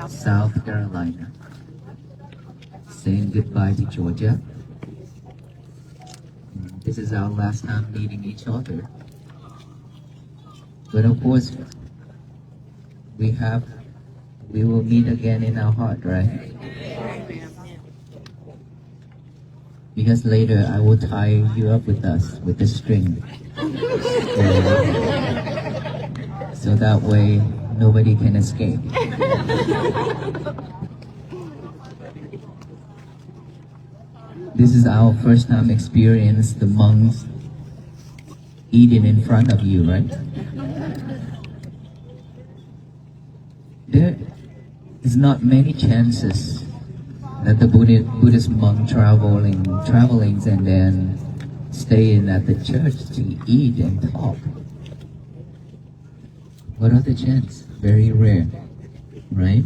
South Carolina, saying goodbye to Georgia. This is our last time meeting each other. But of course, we will meet again in our heart, right? Because later I will tie you up with us, with the string. So that way, nobody can escape. This is our first time experience the monks eating in front of you, right? There is not many chances that the Buddhist monk traveling and then staying at the church to eat and talk. What are the chances? Very rare, right?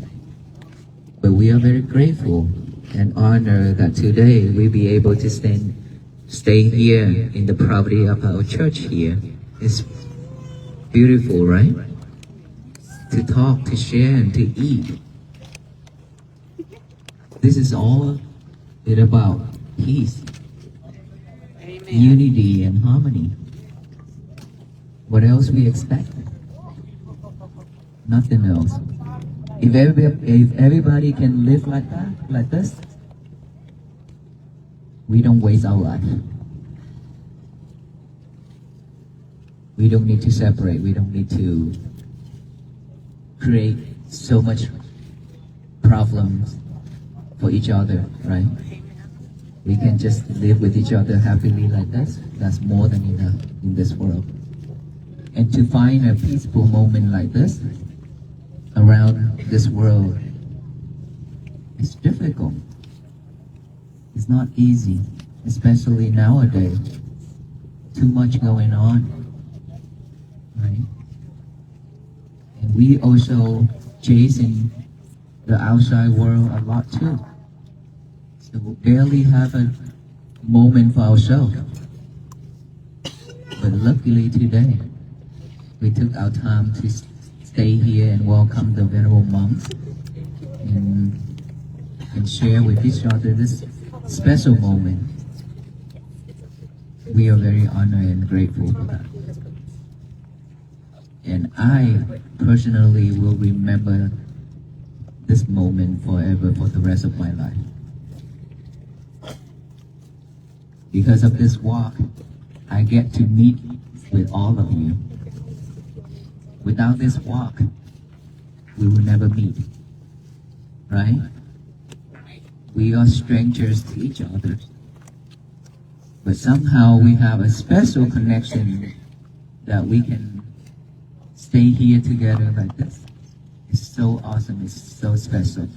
But we are very grateful and honored that today we be able to stay here in the property of our church here. It's beautiful, right? To talk, to share, and to eat. This is all it about peace, unity, and harmony. What else we expect? Nothing else. If everybody can live like that, like this, we don't waste our life. We don't need to separate. We don't need to create so much problems for each other, right? We can just live with each other happily like this. That's more than enough in this world. And to find a peaceful moment like this around this world, it's difficult. It's not easy, especially nowadays. Too much going on, right? And we also chasing the outside world a lot too. So we barely have a moment for ourselves. But luckily today, we took our time to stay here and welcome the venerable monks and share with each other this special moment. We are very honored and grateful for that. And I personally will remember this moment forever for the rest of my life. Because of this walk, I get to meet with all of you. Without this walk, we will never meet, right? We are strangers to each other. But somehow we have a special connection that we can stay here together like this. It's so awesome, it's so special.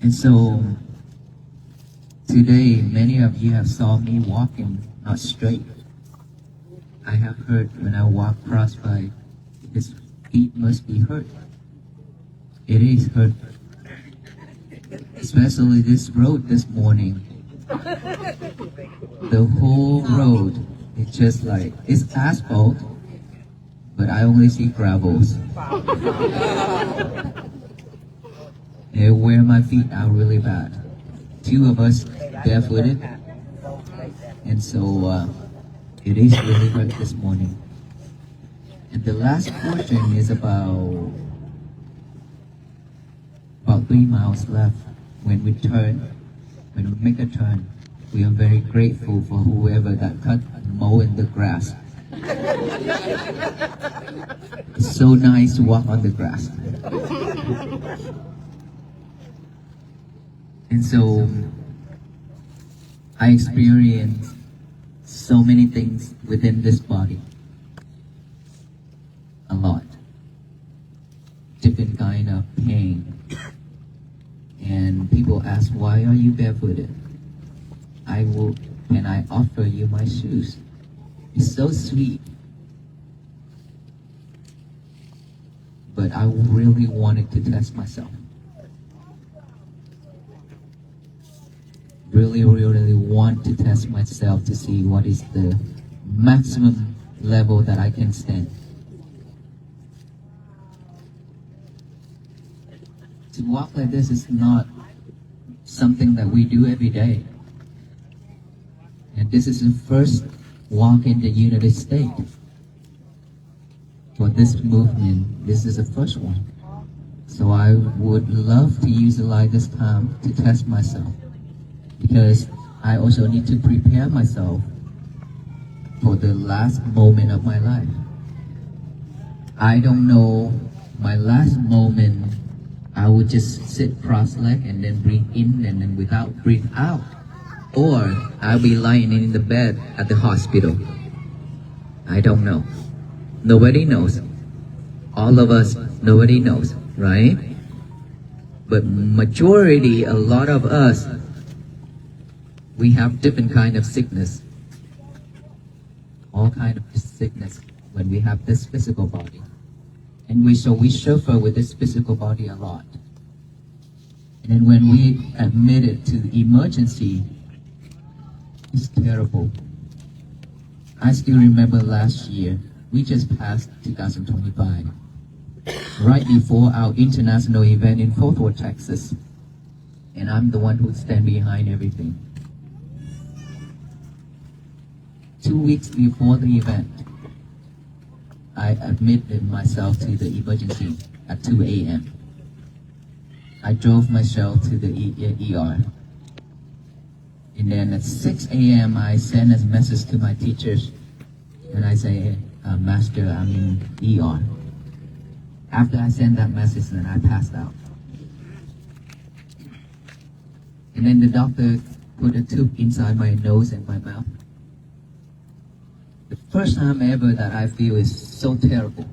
And so, today, many of you have saw me walking not straight. I have heard when I walk cross by, his feet must be hurt. It is hurt. Especially this road this morning. The whole road, it's just like, it's asphalt, but I only see gravels. It wear my feet out really bad. Two of us barefooted, and so it is really hurt this morning. And the last portion is about 3 miles left. When we make a turn, we are very grateful for whoever that cut and mowing the grass. It's so nice to walk on the grass. And so I experienced so many things within this body. A lot. Different kind of pain. And people ask, why are you barefooted? Can I offer you my shoes? It's so sweet. But I really wanted to test myself. Really want to test myself to see what is the maximum level that I can stand. To walk like this is not something that we do every day. And this is the first walk in the United States. For this movement, this is the first one. So I would love to utilize this time to test myself, because I also need to prepare myself for the last moment of my life. I don't know my last moment, I would just sit cross-legged and then breathe in and then without breathe out. Or I'll be lying in the bed at the hospital. I don't know. Nobody knows. All of us, nobody knows, right? But majority, a lot of us, we have different kind of sickness. All kind of sickness when we have this physical body. And we suffer with this physical body a lot. And then when we admit it to emergency, it's terrible. I still remember last year, we just passed 2025, right before our international event in Fort Worth, Texas. And I'm the one who stand behind everything. 2 weeks before the event, I admitted myself to the emergency at 2 a.m. I drove myself to the ER. And then at 6 a.m., I sent a message to my teachers, and I say, Master, I'm in ER. After I sent that message, then I passed out. And then the doctor put a tube inside my nose and my mouth. The first time ever that I feel is so terrible.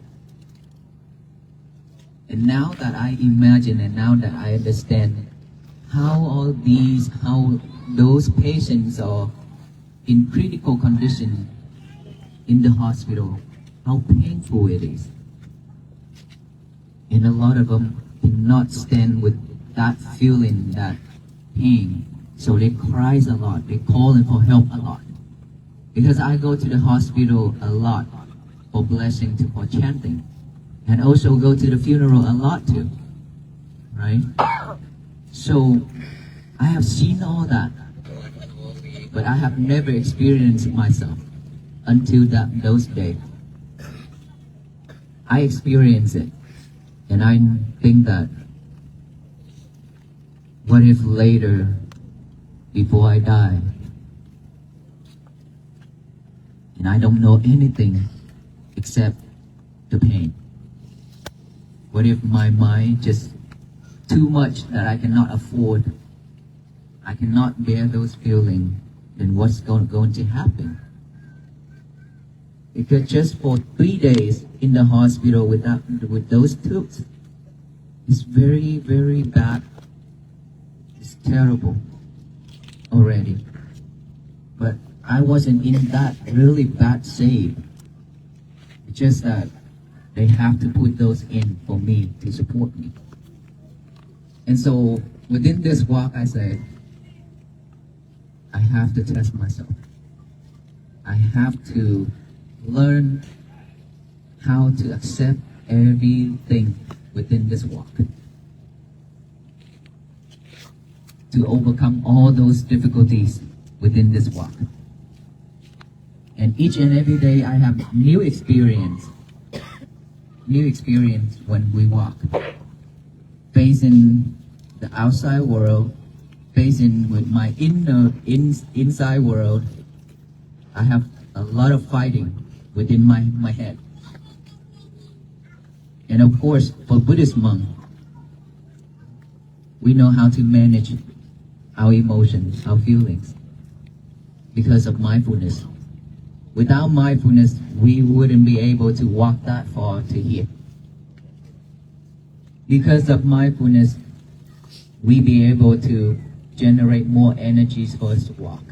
And now that I imagine and now that I understand how those patients are in critical condition in the hospital, how painful it is. And a lot of them cannot stand with that feeling, that pain. So they cries a lot, they calling for help a lot. Because I go to the hospital a lot for blessing, for chanting. And also go to the funeral a lot too, right? So I have seen all that, but I have never experienced it myself until those days. I experienced it, and I think that what if later, before I die, and I don't know anything except the pain? What if my mind just too much that I cannot afford, I cannot bear those feelings, then what's going to happen? Because just for 3 days in the hospital with those tubes, it's very, very bad. It's terrible already. But I wasn't in that really bad shape. It's just that they have to put those in for me to support me. And so within this walk, I said, I have to test myself. I have to learn how to accept everything within this walk. To overcome all those difficulties within this walk. And each and every day I have new experience when we walk. Facing the outside world, facing with my inside world, I have a lot of fighting within my head. And of course, for Buddhist monk, we know how to manage our emotions, our feelings, because of mindfulness. Without mindfulness, we wouldn't be able to walk that far to here. Because of mindfulness, we be able to generate more energies for us to walk.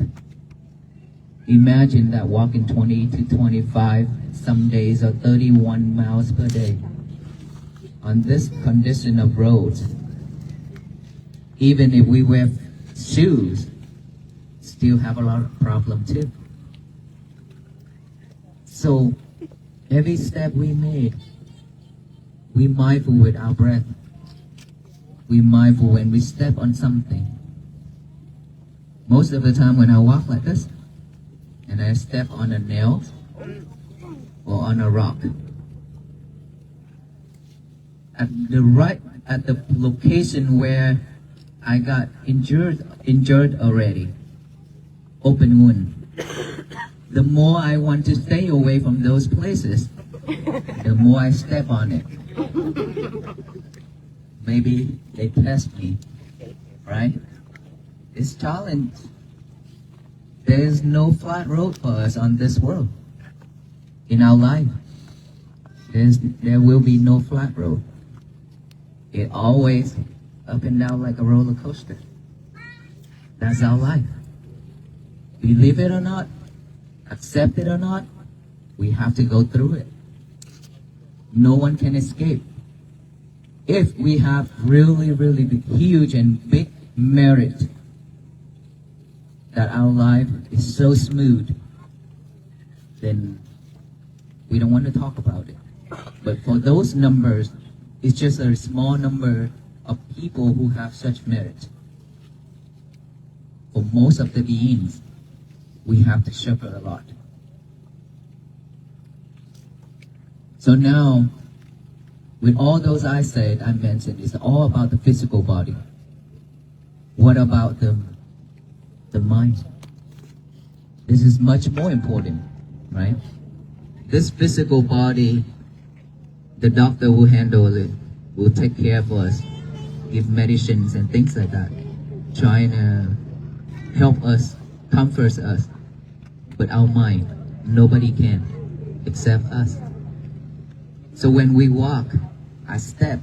Imagine that walking 20 to 25, some days or 31 miles per day on this condition of roads. Even if we wear shoes, still have a lot of problem too. So every step we make, we mindful with our breath. we mindful when we step on something. Most of the time when I walk like this, and I step on a nail or on a rock, at the location where I got injured already, open wound. The more I want to stay away from those places, the more I step on it. Maybe they test me, right? It's challenge. There is no flat road for us on this world. In our life, there will be no flat road. It always up and down like a roller coaster. That's our life. Believe it or not, accept it or not, we have to go through it. No one can escape. If we have really, really huge and big merit that our life is so smooth, then we don't want to talk about it. But for those numbers, it's just a small number of people who have such merit. For most of the beings, we have to suffer a lot. So now, with all those I mentioned, it's all about the physical body. What about the mind? This is much more important, right? This physical body, the doctor will handle it, will take care of us, give medicines and things like that, trying to help us, comfort us. But our mind, nobody can except us. So when we walk, I step,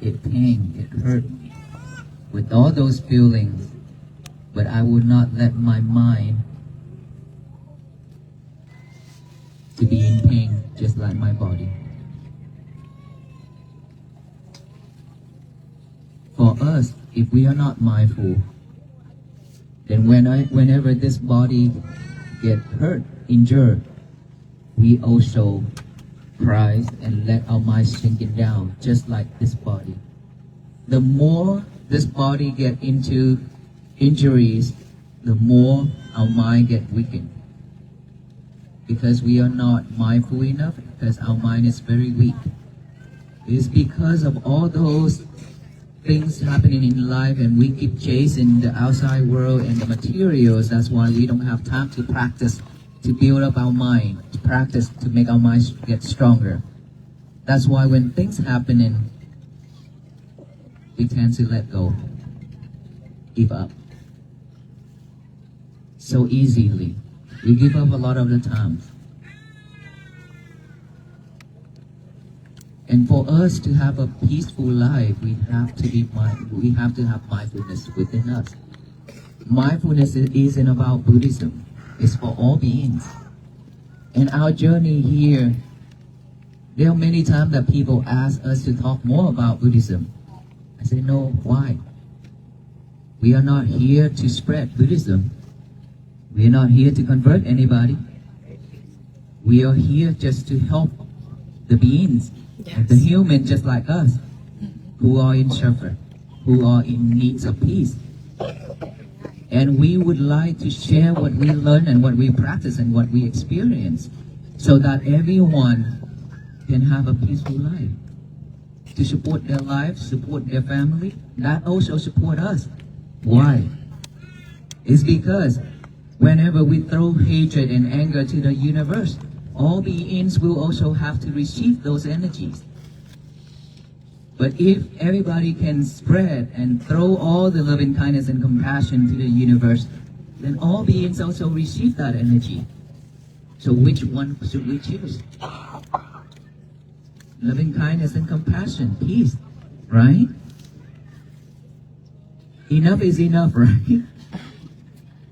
it pain, it hurt me, with all those feelings, but I would not let my mind to be in pain just like my body. For us, if we are not mindful, then whenever this body get hurt, injured, we also cry and let our mind sink it down, just like this body. The more this body get into injuries, the more our mind get weakened. Because we are not mindful enough, because our mind is very weak. It's because of all those things happening in life, and we keep chasing the outside world and the materials. That's why we don't have time to practice, to build up our mind, to practice to make our minds get stronger. That's why when things happening, we tend to let go, give up so easily. We give up a lot of the times. And for us to have a peaceful life, we have to have mindfulness within us. Mindfulness isn't about Buddhism. It's for all beings. In our journey here, there are many times that people ask us to talk more about Buddhism. I say, no, why? We are not here to spread Buddhism. We are not here to convert anybody. We are here just to help the beings, the human just like us, who are in suffering, who are in needs of peace. And we would like to share what we learn and what we practice and what we experience, so that everyone can have a peaceful life. To support their lives, support their family, that also support us. Why? It's because whenever we throw hatred and anger to the universe, all beings will also have to receive those energies. But if everybody can spread and throw all the loving kindness and compassion to the universe, then all beings also receive that energy. So which one should we choose? Loving kindness and compassion, peace, right? Enough is enough, right?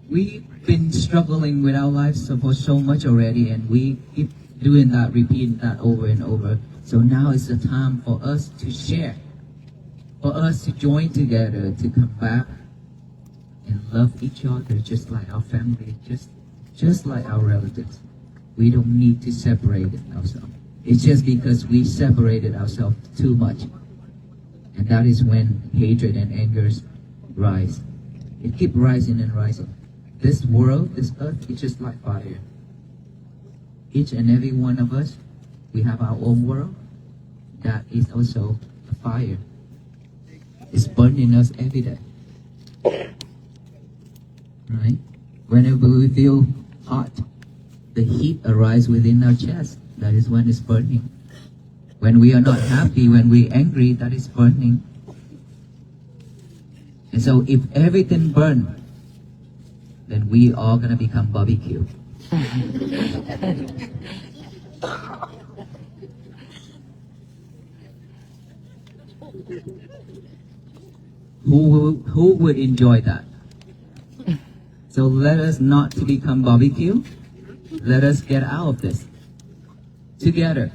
We've been struggling with our lives for so much already, and we keep doing that, repeating that over and over. So now is the time for us to share, for us to join together, to come back and love each other just like our family, just like our relatives. We don't need to separate ourselves. It's just because we separated ourselves too much. And that is when hatred and anger rise. It keeps rising and rising. This world, this earth, is just like fire. Each and every one of us, we have our own world. That is also a fire. It's burning us every day. Right? Whenever we feel hot, the heat arises within our chest. That is when it's burning. When we are not happy, when we're angry, that is burning. And so if everything burns, then we are going to become barbecue. Who would enjoy that? So let us not to become barbecue. Let us get out of this. Together.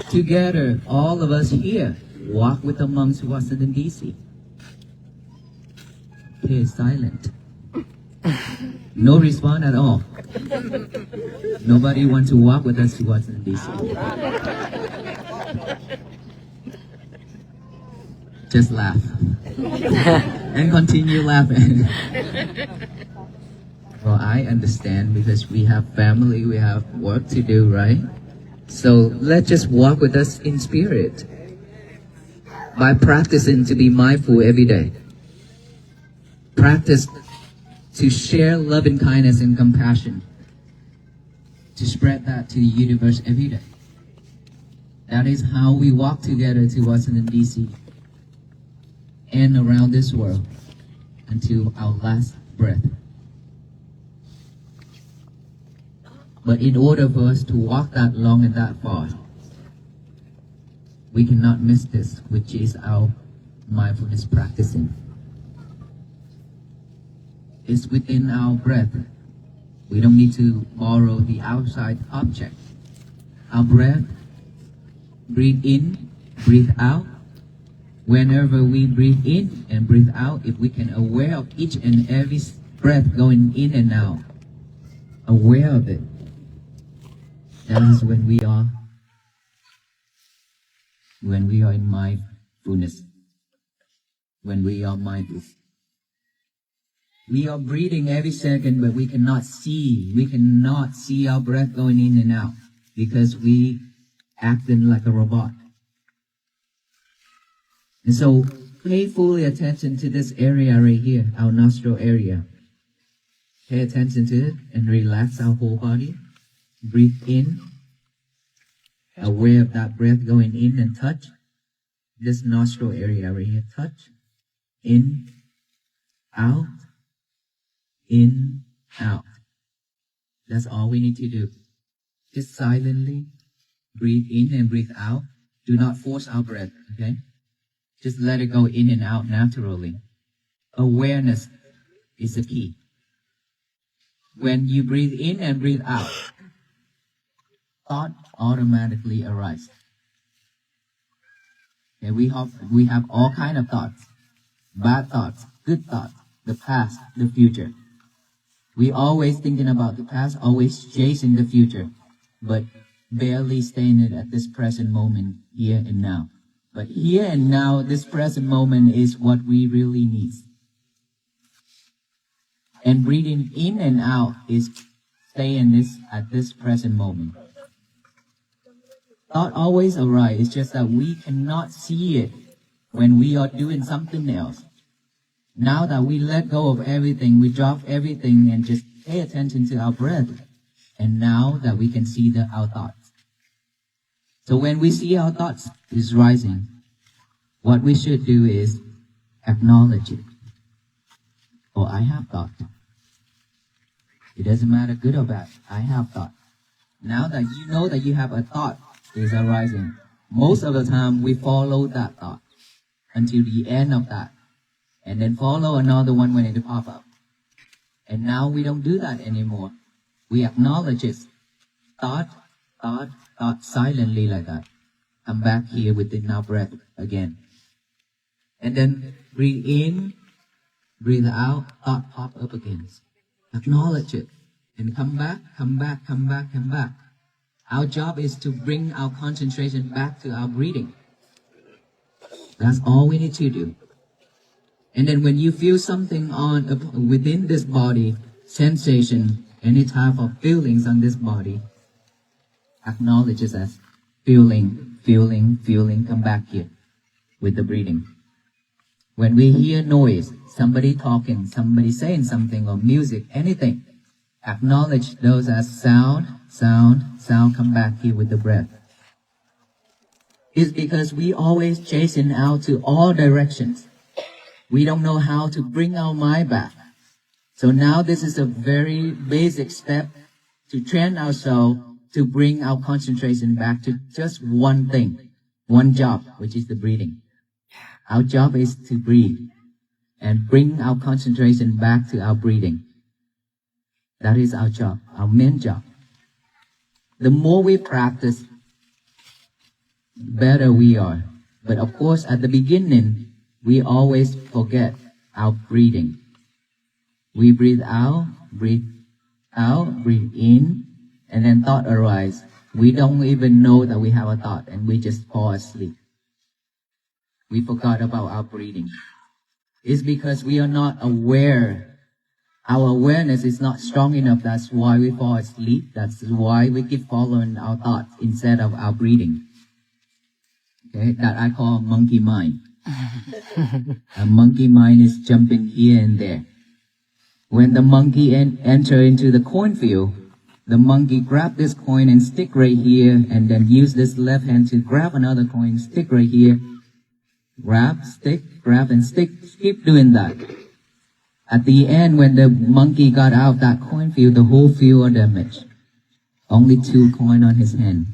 Together, all of us here, walk with the monks who was in DC. Okay, silent. No response at all. Nobody wants to walk with us who was in DC. Just laugh. And continue laughing. Well, I understand because we have family, we have work to do, right? So let's just walk with us in spirit by practicing to be mindful every day. Practice to share love and kindness and compassion, to spread that to the universe every day. That is how we walk together to Washington, D.C. and around this world until our last breath. But in order for us to walk that long and that far, we cannot miss this, which is our mindfulness practicing. It's within our breath. We don't need to borrow the outside object. Our breath, breathe in, breathe out. Whenever we breathe in and breathe out, if we can aware of each and every breath going in and out, aware of it, that is when we are in mindfulness, when we are mindful. We are breathing every second, but we cannot see our breath going in and out because we acting like a robot. And so pay fully attention to this area right here, our nostril area. Pay attention to it and relax our whole body. Breathe in, aware of that breath going in and touch this nostril area right here. Touch, in, out, in, out. That's all we need to do. Just silently breathe in and breathe out. Do not force our breath, okay? Just let it go in and out naturally. Awareness is the key. When you breathe in and breathe out, thought automatically arises. Okay, we have all kinds of thoughts. Bad thoughts, good thoughts, the past, the future. We always thinking about the past, always chasing the future, but barely staying at this present moment, here and now. But here and now, this present moment is what we really need. And breathing in and out is staying at this present moment. Thought always arises, it's just that we cannot see it when we are doing something else. Now that we let go of everything, we drop everything and just pay attention to our breath. And now that we can see our thoughts. So when we see our thoughts is rising, what we should do is acknowledge it. Oh, I have thought. It doesn't matter good or bad. I have thought. Now that you know that you have a thought is arising, most of the time we follow that thought until the end of that. And then follow another one when it pop up. And now we don't do that anymore. We acknowledge it. Thought silently like that. Come back here within our breath again. And then breathe in, breathe out, thought pop up again. Acknowledge it. And come back. Our job is to bring our concentration back to our breathing. That's all we need to do. And then when you feel something within this body, sensation, any type of feelings on this body, acknowledge it as feeling, come back here with the breathing. When we hear noise, somebody talking, somebody saying something, or music, anything, acknowledge those as sound, come back here with the breath. It's because we always chasing out to all directions. We don't know how to bring our mind back. So now this is a very basic step to train ourselves to bring our concentration back to just one thing, one job, which is the breathing. Our job is to breathe and bring our concentration back to our breathing. That is our job, our main job. The more we practice, better we are. But of course, at the beginning, we always forget our breathing. We breathe out, breathe in, and then thought arise. We don't even know that we have a thought, and we just fall asleep. We forgot about our breathing. It's because we are not aware. Our awareness is not strong enough. That's why we fall asleep. That's why we keep following our thoughts instead of our breathing. Okay, that I call monkey mind. A monkey mind is jumping here and there. When the monkey enter into the cornfield, the monkey grab this coin and stick right here, and then use this left hand to grab another coin, stick right here. Grab, stick, grab, and stick. Keep doing that. At the end, when the monkey got out of that cornfield, the whole field are damaged. Only 2 coins on his hand.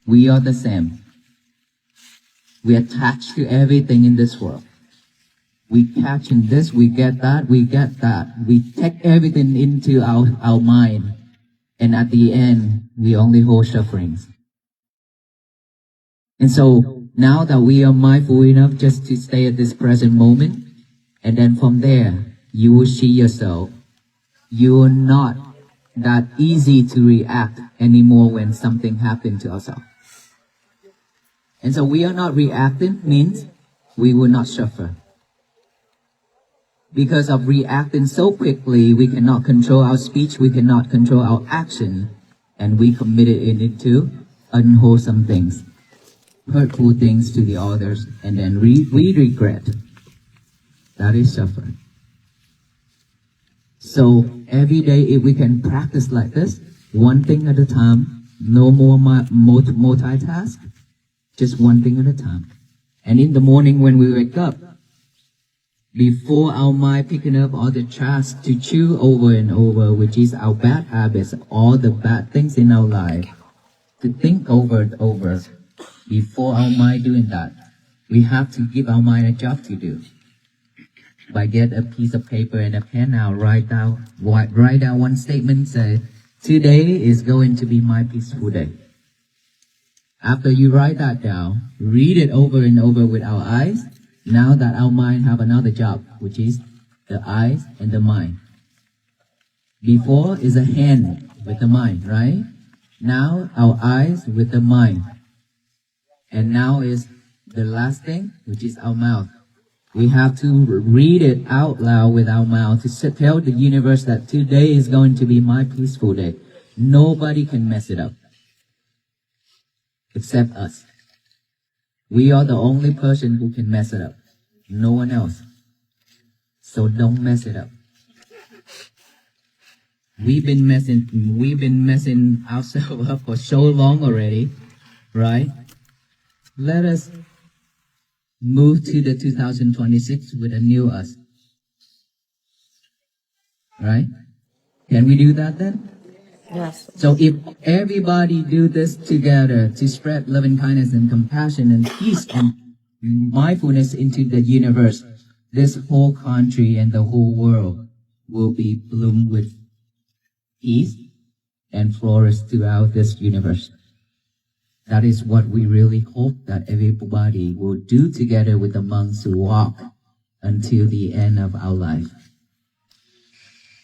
We are the same. We attach to everything in this world. We catch in this, we get that, we get that. We take everything into our mind. And at the end, we only hold sufferings. And so, now that we are mindful enough just to stay at this present moment, and then from there, you will see yourself. You are not that easy to react anymore when something happens to ourselves. And so we are not reacting means we will not suffer. Because of reacting so quickly, we cannot control our speech, we cannot control our action, and we committed it into unwholesome things, hurtful things to the others, and then we regret. That is suffering. So every day, if we can practice like this, one thing at a time, no more multitask, just one thing at a time. And in the morning when we wake up, before our mind picking up all the trash to chew over and over, which is our bad habits, all the bad things in our life, to think over and over, before our mind doing that, we have to give our mind a job to do. By get a piece of paper and a pen now, write down one statement, say, today is going to be my peaceful day. After you write that down, read it over and over with our eyes. Now that our mind have another job, which is the eyes and the mind. Before is a hand with the mind, right? Now our eyes with the mind. And now is the last thing, which is our mouth. We have to read it out loud with our mouth to tell the universe that today is going to be my peaceful day. Nobody can mess it up. Except us. We are the only person who can mess it up. No one else. So don't mess it up. We've been messing ourselves up for so long already, right? Let us move to the 2026 with a new us. Right? Can we do that then? Yes. So if everybody do this together to spread loving kindness and compassion and peace and mindfulness into the universe, this whole country and the whole world will be bloomed with peace and flourish throughout this universe. That is what we really hope that everybody will do together with the monks who walk until the end of our life.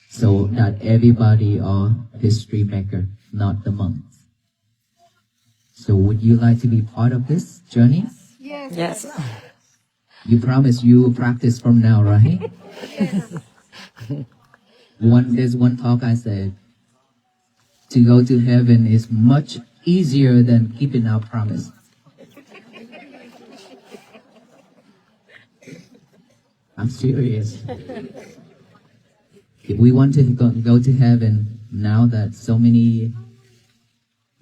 So that everybody are history maker, not the monks. So would you like to be part of this journey? Yes. You promise you will practice from now, right? There's one talk I said, to go to heaven is much easier than keeping our promise. I'm serious. If we want to go to heaven, now that so many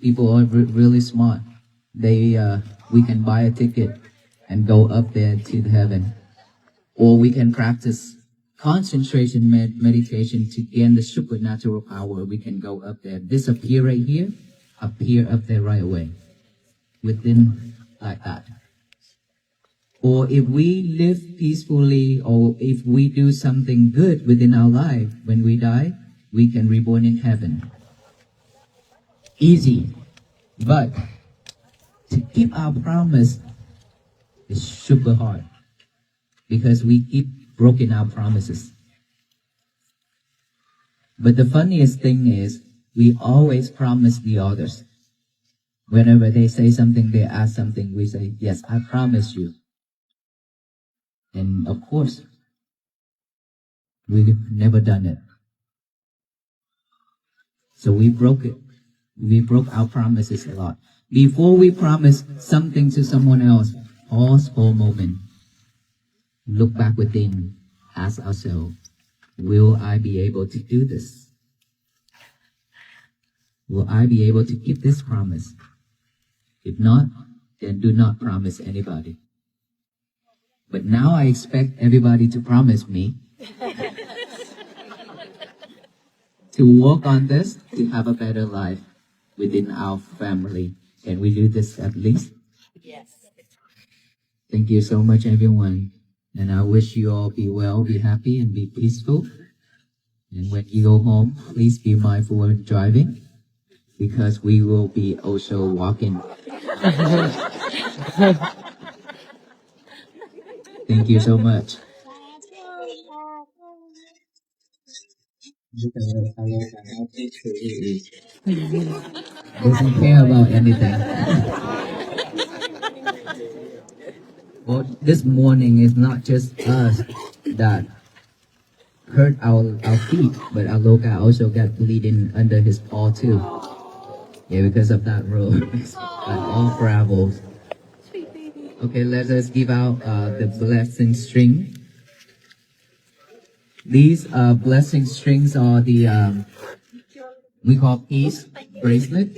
people are really smart, we can buy a ticket and go up there to the heaven. Or we can practice concentration meditation to gain the supernatural power. We can go up there, disappear right here, appear up there right away, within like that. Or if we live peacefully, or if we do something good within our life, when we die, we can reborn in heaven. Easy. But to keep our promise is super hard, because we keep broken our promises. But the funniest thing is, we always promise the others. Whenever they say something, they ask something, we say, yes, I promise you. And of course, we've never done it. So we broke it. We broke our promises a lot. Before we promise something to someone else, pause for a moment. Look back within. Ask ourselves, will I be able to do this? Will I be able to keep this promise? If not, then do not promise anybody. But now I expect everybody to promise me to work on this, to have a better life within our family. Can we do this at least? Yes. Thank you so much, everyone. And I wish you all be well, be happy, and be peaceful. And when you go home, please be mindful of driving, because we will be also walking. Thank you so much. Doesn't care about anything. Well, this morning is not just us that hurt our feet, but our local also got bleeding under his paw too. Yeah, because of that road. And all gravels. Okay, let us give out the blessing string. These blessing strings are the we call peace bracelet.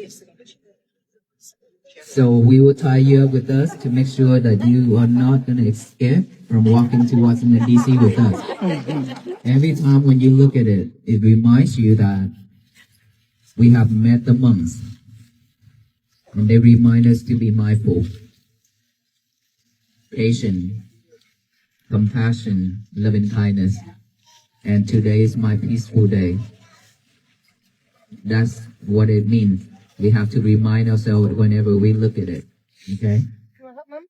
So we will tie you up with us to make sure that you are not going to escape from walking to Washington DC with us. Every time when you look at it, it reminds you that we have met the monks, and they remind us to be mindful, patient, compassion, loving kindness. And today is my peaceful day. That's what it means. We have to remind ourselves whenever we look at it. Okay? You want to help, Mom?